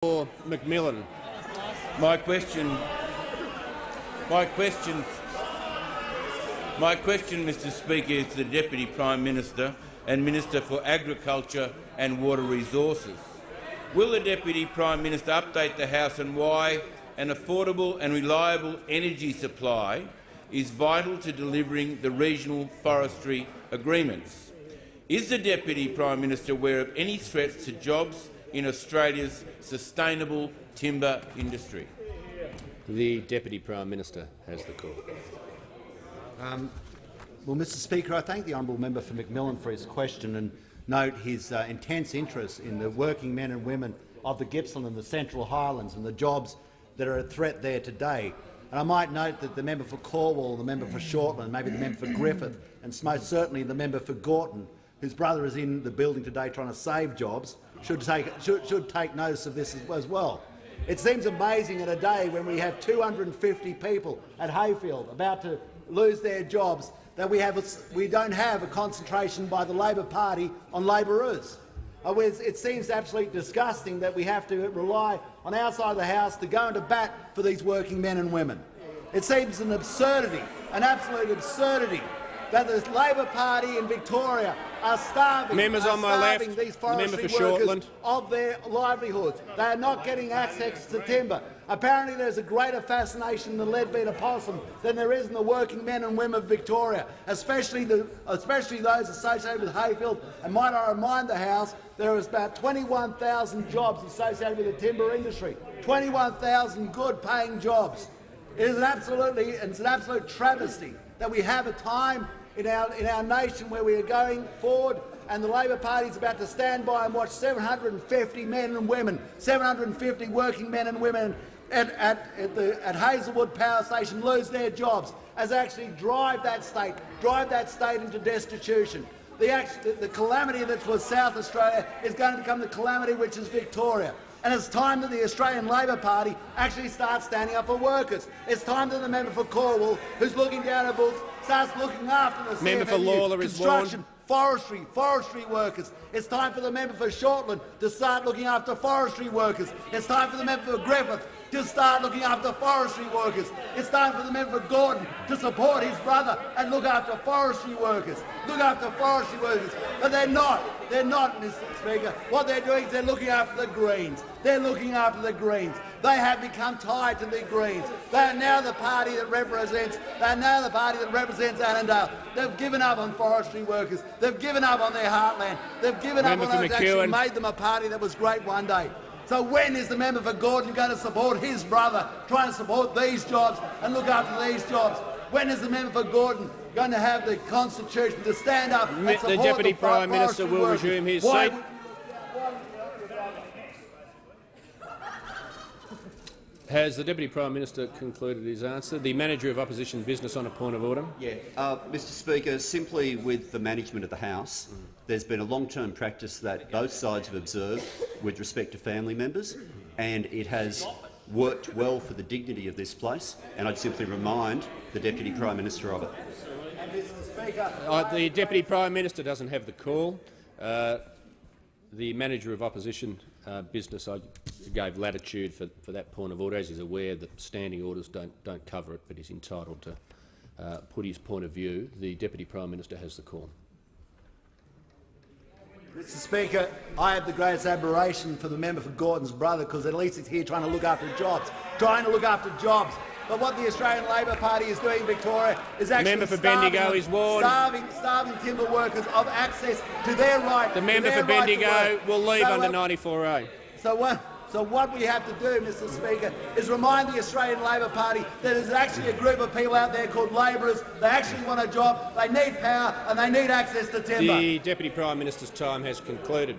For McMillan. My question, Mr. Speaker, is to the Deputy Prime Minister and Minister for Agriculture and Water Resources. Will the Deputy Prime Minister update the House on why an affordable and reliable energy supply is vital to delivering the regional forestry agreements? Is the Deputy Prime Minister aware of any threats to jobs in Australia's sustainable timber industry? The Deputy Prime Minister has the call. Well, Mr. Speaker, I thank the honourable member for McMillan for his question and note his intense interest in the working men and women of the Gippsland and the Central Highlands and the jobs that are a threat there today. And I might note that the member for Cornwall, the member for Shortland, maybe the member for Griffith, and most certainly the member for Gorton, whose brother is in the building today trying to save jobs, should take notice of this as well. It seems amazing in a day when we have 250 people at Hayfield about to lose their jobs that we don't have a concentration by the Labor Party on labourers. It seems absolutely disgusting that we have to rely on our side of the House to go into bat for these working men and women. It seems an absurdity, an absolute absurdity, that the Labor Party in Victoria are starving, Members on my left, these the member forestry for workers Shortland. of their livelihoods. They are not getting access to timber. Apparently there's a greater fascination in the leadbeater possum than there is in the working men and women of Victoria, especially those associated with Hayfield. And might I remind the House, there is about 21,000 jobs associated with the timber industry, 21,000 good-paying jobs. It is an absolute travesty that we have a time in our nation where we are going forward and the Labor Party is about to stand by and watch 750 men and women, 750 working men and women at Hazelwood Power Station lose their jobs, as actually drive that state into destitution. The calamity that was South Australia is going to become the calamity which is Victoria. And it's time that the Australian Labor Party actually starts standing up for workers. It's time that the member for Cornwall, who's looking down her books, starts looking after the member for Lawler is construction, forestry workers. It's time for the member for Shortland to start looking after forestry workers. It's time for the member for Griffith to start looking after forestry workers. It's time for the member for Gordon to support his brother and look after forestry workers. But they're not. They're not, Mr. Speaker. What they're doing is they're looking after the Greens. They have become tied to the Greens. They are now the party that represents Annandale. They've given up on forestry workers. They've given up on their heartland. They've given up on those that actually made them a party that was great one day. So when is the member for Gordon going to support his brother, trying to support these jobs and look after these jobs? When is the member for Gordon going to have the Constitution to stand up and support the Deputy Prime Minister will resume his seat. Has the Deputy Prime Minister concluded his answer? The Manager of Opposition Business on a point of order. Yeah, Mr. Speaker, simply with the management of the House, there's been a long-term practice that both sides have observed with respect to family members, and it has worked well for the dignity of this place, and I'd simply remind the Deputy Prime Minister of it. The Deputy Prime Minister doesn't have the call. The Manager of Opposition Business, I gave latitude for that point of order. As he's aware that standing orders don't cover it, but he's entitled to put his point of view. The Deputy Prime Minister has the call. Mr. Speaker, I have the greatest admiration for the member for Gordon's brother, because at least he's here trying to look after jobs. But what the Australian Labor Party is doing in Victoria is actually member for Bendigo is warned. starving timber workers of access to their right. The member for Bendigo will leave under 94A. So what we have to do, Mr. Speaker, is remind the Australian Labor Party that there's actually a group of people out there called labourers. They actually want a job, they need power and they need access to timber. The Deputy Prime Minister's time has concluded.